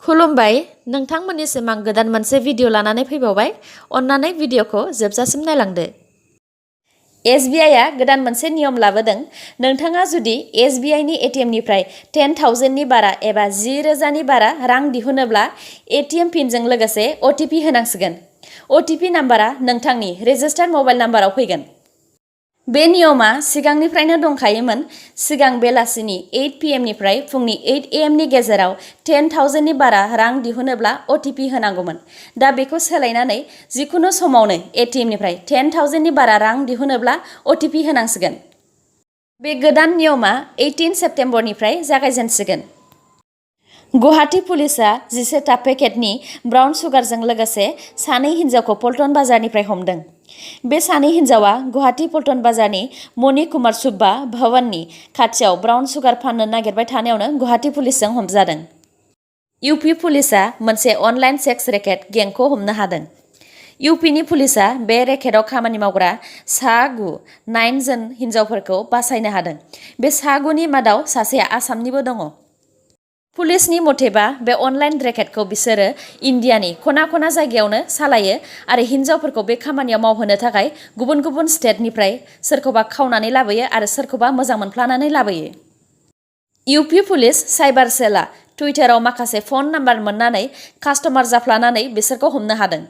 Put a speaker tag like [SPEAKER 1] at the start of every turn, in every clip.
[SPEAKER 1] खुलुमबाय नोंथांमोननिसिम आं गोदान मोनसे भिडिअ लानानै फैबावबाय अन्नानै भिडिअखौ जोबजासिम नायलांदो। SBI आ गोदान मोनसे नियम लाबोदों। नोंथाङा जुदि SBI नि ATM निफ्राय 10,000 नि बारा एबा 10,000 नि बारा रां दिहुनोब्ला ATM पिनजों लोगोसे OTP होनांसिगोन। OTP नाम्बारा नोंथांनि रेजिस्टार्ड मबाइल नाम्बाराव फैगोन। बे नियमा सिगांनिफ्रायनो दंखायोमोन। सिगां बेलासिनि 8 PM निफ्राय फुंनि 8 AM नि गेजेराव 10,000 नि बारा रां दिहुनोब्ला OTP होनांगौमोन। दा बेखौ सोलायनानै जिखुनु समावनो ATM निफ्राय 10,000 नि बारा रां दिहुनोब्ला OTP होनांसिगोन। बे गोदान नियमा 18 सेप्तेम्बरनिफ्राय जागायजेनसिगोन। गुवाहाटी पुलिसा 11 पेकेटनि ब्राउन सुगारजों लोगोसे सानै हिन्जावखौ पल्टन बाजारनिफ्राय हमदों। बे सानै हिन्जावा गुवाहाटी पल्टन बाजारनि मणि कुमार सुब्बा भवननि खाथियाव ब्राउन सुगार फाननो नागिरबाय थानायावनो गुवाहाटी पुलिसजों हमजादों। UP पुलिसा मोनसे अनलाइन सेक्स रेकेट गेंखौ हमनो हादों। UPनि पुलिसा बे रेकेटआव खामानि मावग्रा सा 9 जन हिन्जावफोरखौ बासायनो हादों। बे सा 9 नि मादाव सासेया आसामनिबो दङ। पुलिसनि मथेबा बे अनलाइन रेकेटखौ बिसोरो इन्डियानि खना खना जायगायावनो सालायो आरो हिन्जावफोरखौ बे खामानियाव मावहोनो थाखाय गुबुन गुबुन स्टेटनिफ्राय सोरखौबा खावनानै लाबोयो आरो सोरखौबा मोजां मोनफ्लानानै लाबोयो। UP पुलिस साइबार सेलआ टुइटाराव माखासे फन नाम्बार मोननानै कास्टमार जाफ्लानानै बिसोरखौ हमनो हादों।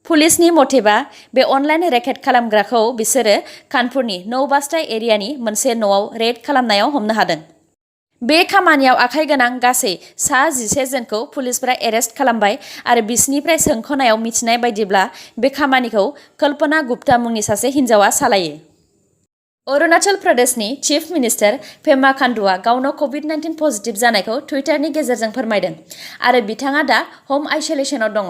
[SPEAKER 1] पुलिसनि मथेबा बे अनलाइन रेकेट खालामग्राखौ बिसोरो कानपुरनि नौबास्टा एरियानि मोनसे न'आव रेड खालामनायाव हमनो हादों। बे खामानियाव आखाइ गोनां गासै सा 11 जनखौ पुलिसफोरा एरेस्ट खालामबाय आरो बिसोरनिफ्राय सोंख'नायाव मिथिनाय बायदिब्ला बे खामानिखौ कल्पना गुप्ता मुंनि सासे हिन्जावा सालायो। अरुणाचल प्रदेशनि चिफ मिनिस्टार पेमा खांडुआ गावनो COVID-19 पजिटिभ जानायखौ टुइटारनि गेजेरजों फोरमायदों आरो बिथाङा दा हम आइसोलेसनाव दङ।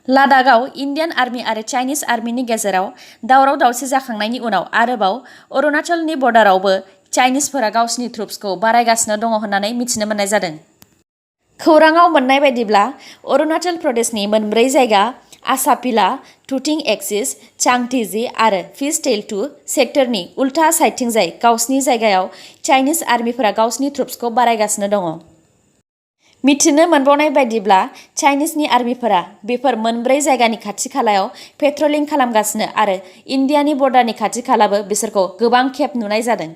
[SPEAKER 1] लादाखआव इन्डियान आर्मि आरो चाइनिज आर्मिनि गेजेराव दावराव दावसि जाखांनायनि उनाव आरोबाव अरुणाचलनि बर्डारावबो चाइनिजफोरा गावसिनि ट्रुप्सखौ बारायगासिनो दङ होननानै मिथिनो मोननाय जादों। खौराङाव मोननाय बायदिब्ला अरुणाचल प्रदेशनि मोनब्रै जायगा आसापिला, टुटिं एक्सिस, चांगथिजी आरो फिसटेल-2 सेक्टरनि उल्था साइडथिंजाय गावसिनि जायगायाव चाइनिज आर्मिफोरा गावसिनि ट्रुप्सखौ बारायगासिनो दङ। मिथिनो मोनबावनाय बायदिब्ला चाइनिजनि आर्मिफोरा बेफोर मोनब्रै जायगानि खाथि खालायाव पेट्रलिं खालामगासिनो आरो इन्डियानि बर्डारनि खाथि खालाबो बिसोरखौ गोबां खेब नुनाय जादों।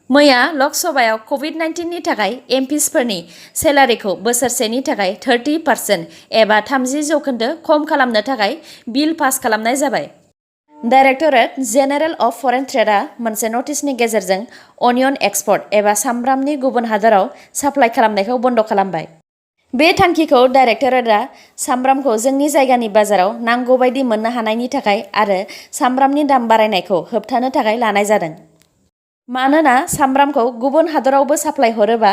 [SPEAKER 1] मैया लकसभायाव COVID-19 नि थाखाय MPsफोरनि सेलारिखौ बोसोरसेनि थाखाय 30% एबा 30% खम खालामनो थाखाय बिल पास खालामनाय जाबाय। डाइरेक्टरेट जेनेरेल अफ फरेन ट्रेडआ मोनसे नटिसनि गेजेरजों अनियन एक्सपर्ट एबा सामब्रामनि गुबुन हादोराव साप्लाइ खालामनायखौ बन्द खालामबाय। बे थांखिखौ डाइरेक्टरेटआ सामब्रामखौ जोंनि जायगानि बाजाराव नांगौ बायदि मोननो हानायनि थाखाय आरो सामब्रामनि दाम बारायनायखौ होबथानो थाखाय लानाय जादों। मानोना सामब्रामखौ गुबुन हादरावबो साप्लाइ हरोबा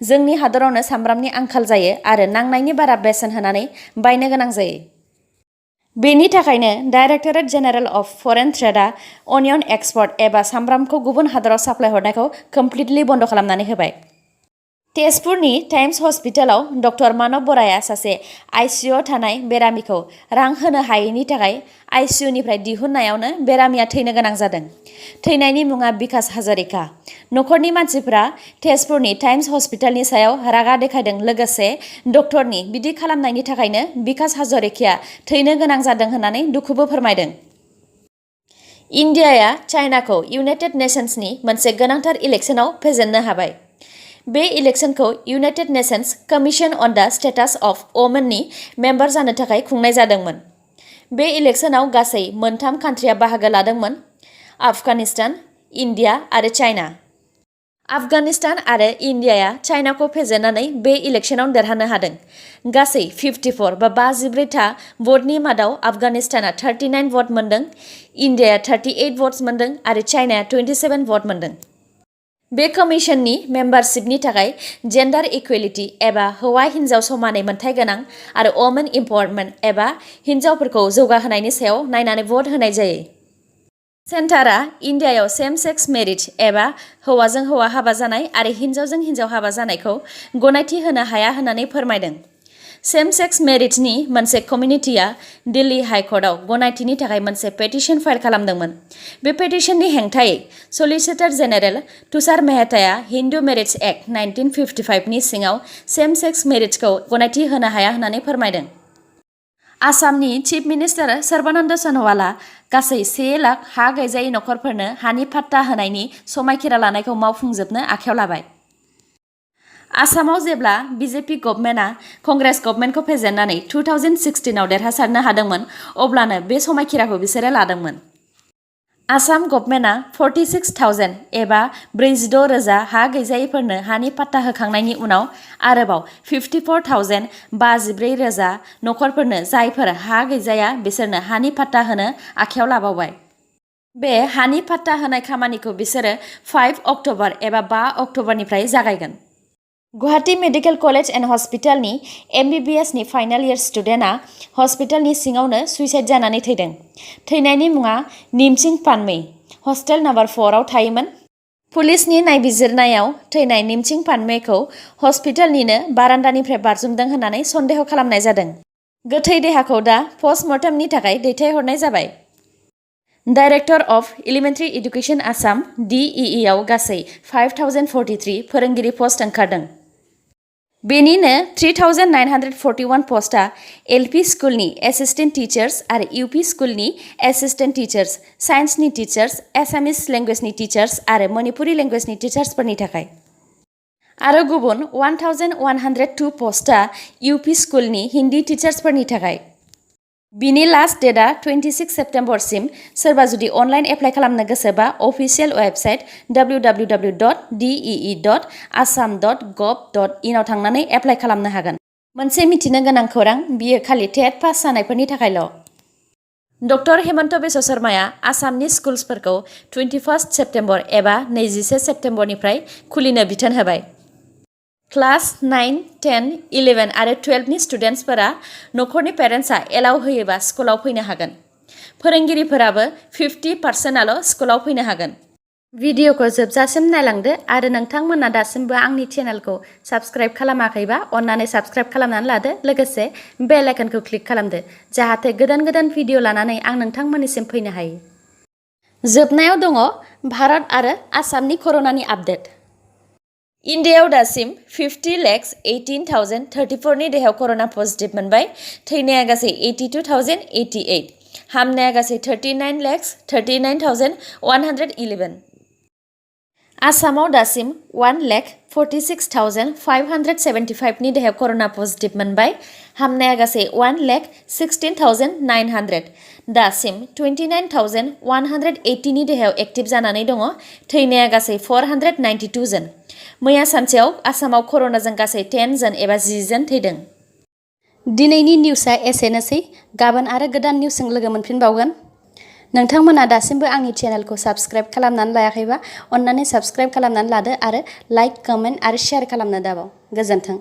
[SPEAKER 1] जोंनि हादरावनो सामब्रामनि आंखाल जायो आरो नांनायनि बारा बेसेन होनानै बायनो गोनां जायो। बेनि थाखायनो डाइरेक्टरेट जेनेरेल अफ फरेन ट्रेडआ अनियन एक्सपर्ट एबा सामब्रामखौ गुबुन हादराव साप्लाइ हरनायखौ कमप्लिटलि बन्द खालामनानै होबाय। तेजपुरनि टाइम्स हस्पिटालाव डक्टर मानब बराया सासे ICUआव थानाय बेरामिखौ रां होनो हायैनि थाखाय ICUनिफ्राय दिहुननायावनो बेरामिया थैनो गोनां जादों। थैनायनि मुङा बिकास हाजरिका। नखरनि मानसिफ्रा तेजपुरनि टाइम्स हस्पिटालनि सायाव रागा देखायदों लोगोसे डक्टरनि बिदि खालामनायनि थाखायनो बिकास हाजरिकाया थैनो गोनां जादों होननानै दुखुबो फोरमायदों। इन्डियाया चाइनाखौ इउनाइटेड नेशन्सनि मोनसे गोनांथार इलेक्शनाव फेजेननो हाबाय। बे इलेक्शनखौ united nations commission on the स्टेटास अफ वुमेननि मेम्बार जानो थाखाय खुंनाय जादोंमोन। बे इलेक्शनाव गासै मोनथाम कान्ट्रिया बाहागो लादोंमोन, आफगानिस्तान, इन्डिया आरो चाइना। आफगानिस्तान आरो इन्डियाया चाइनाखौ फेजेननानै बे इलेक्शनाव देरहानो हादों। गासै 54 बा 53 था भटनि मादाव आफगानिस्ताना 39 भट मोनदों, इन्डियाया 38 भट्स मोनदों आरो चाइनाया 27 भट मोनदों। बे कमिशननि मेम्बारशिपनि थाखाय जेन्डार इक्वेलिटी एबा हौवा हिन्जाव समानै मोनथाय गोनां आरो वुमेन इम्पावारमेन्ट एबा हिन्जावफोरखौ जौगाहोनायनि सायाव नायनानै भट होनाय जायो। सेन्टारआ इन्डियायाव सेम सेक्स मेरिज एबा हौवाजों हौवा हाबा जानाय आरो हिन्जावजों हिन्जाव हाबा जानायखौ गनायथि होनो हाया होननानै फोरमायदों। सेम सेक्स मेरिजनि मोनसे कमिउनिटिया दिल्ली हाइकर्टआव गनायथिनि थाखाय मोनसे पेटिशन फाइल खालामदोंमोन। बे पेटिशननि हेंथायै सलिसिटर जेनेरेल तुषार मेहताया हिन्दु मेरिज एक्ट 1955 नि सिङाव सेम सेक्स मेरिजखौ गनायथि होनो हाया होननानै फोरमायदों। आसामनि चिफ मिनिस्टार सर्बानन्द सन'वाला गासै 1 लाख हा गैजायै नखरफोरनो हानि पाट्टा होनायनि समायखिरा लानायखौ मावफुंजोबनो आखायाव लाबाय। आसामाव जेब्ला बिजेपि गभर्नमेन्टआ कंग्रेस गभर्नमेन्टखौ फेजेननानै 2016 आव देरहासारनो हादोंमोन अब्लानो बे समायखिराखौ बिसोरो लादोंमोन। आसाम गभर्नमेन्टआ 46,000 एबा 46,000 हा गैजायैफोरनो हानि पाट्टा होखांनायनि उनाव आरोबाव 54,000 54,000 नखरफोरनो जायफोर हा गैजाया बिसोरनो हानि पाट्टा होनो आखायाव लाबावबाय। बे हानि पाट्टा होनाय खामानिखौ बिसोरो 5 अक्ट'बर एबा 5 अक्ट'बरनिफ्राय जागायगोन। गुवाहाटी मेडिकेल कलेज एन्ड हस्पिटालनि MBBS नि फाइनाल इयार स्टुडेन्टआ हस्पिटालनि सिङावनो सुइसाइड जानानै थैदों। थैनायनि मुङा निमसिं पानमै, हस्टेल नम्बर 4 आव थायोमोन। पुलिसनि नायबिजिरनायाव थैनाय निमसिं पानमेखौ हस्पिटालनिनो बारान्दानिफ्राय बारजुमदों होननानै सन्देह खालामनाय जादों। गोथै देहाखौ दा पस्टमर्टेमनि थाखाय दैथायहरनाय जाबाय। Director of elementary education Assam DEE आव गासै 5,043 फोरोंगिरि पस्ट ओंखारदों। बेनिनो 3,941 पस्टआ LP स्कुलनि एसिस्टेन्ट टिचार्स आरो UP स्कुलनि एसिस्टेन्ट टिचार्स, साइन्सनि टिचार्स, एसामिस लेंगुवेजनि टिचार्स आरो मणिपुरि लेंगुवेजनि टिचार्सफोरनि थाखाय। आरो गुबुन 1,102 पस्टआ UP स्कुलनि हिन्दी टिचार्सफोरनि थाखाय। बिनि लास्ट डेटआ 26 सेप्तेम्बरसिम। सोरबा जुदि अनलाइन एप्लाइ खालामनो गोसोबा अफिसियेल वेबसाइट www.dee.assam.gov.in आव थांनानै एप्लाइ खालामनो हागोन। मोनसे मिथिनो गोनां खौरां, बियो खालि टेट पास जानायफोरनि थाखायल'। डक्टर हेमन्त बिश्व शर्माया आसामनि स्कुल्सफोरखौ 21 सेप्तेम्बर एबा 21 सेप्तेम्बरनिफ्राय खुलिनो बिथोन होबाय। क्लास 9, 10, 11 आरो 12 नि स्टुडेन्टसफोरा नखरनि पेरेन्ट्सआ एलाउ होयोबा स्कुलाव फैनो हागोन। फोरोंगिरिफोराबो 50%आल' स्कुलाव फैनो हागोन। भिडिअखौ जोबजासिम नायलांदो आरो नोंथांमोना दासिमबो आंनि चेनेलखौ साबस्क्राइब खालामाखैबा अन्नानै साबस्क्राइब खालामनानै लादो, लोगोसे बेल आइकनखौ क्लिक खालामदो जाहाथे गोदान गोदान भिडिअ लानानै आं नोंथांमोननिसिम फैनो हायो। जोबनायाव दङ भारत आरो आसामनि कर'नानि आपडेट। इन्डियायाव दासिम 50,18,034 नि देहायाव कर'ना पजिटिभ मोनबाय। थैनाया गासै 82,088। हामनाया गासै 39,39,111। आसामाव दासिम 1,46,575 नि देहायाव कर'ना पजिटिभ मोनबाय। हामनाया गासै 1,16,900। दासिम 29,180 नि देहायाव एक्टिभ जानानै दङ। थैनाया गासै 492 जन। मैया सानसेयाव आसामाव कर'नाजों गासै 10 जन एबा 10 जन थैदों। दिनैनि निउसआ एसेनोसै। गाबोन आरो गोदान निउसजों लोगो मोनफिनबावगोन। नोंथांमोना दासिमबो आंनि चेनेलखौ साबस्क्राइब खालामनानै लायाखैबा अन्नानै साबस्क्राइब खालामनानै लादो आरो लाइक, कमेन्ट आरो शेयार खालामनो दाबाव। गोजोन्थों।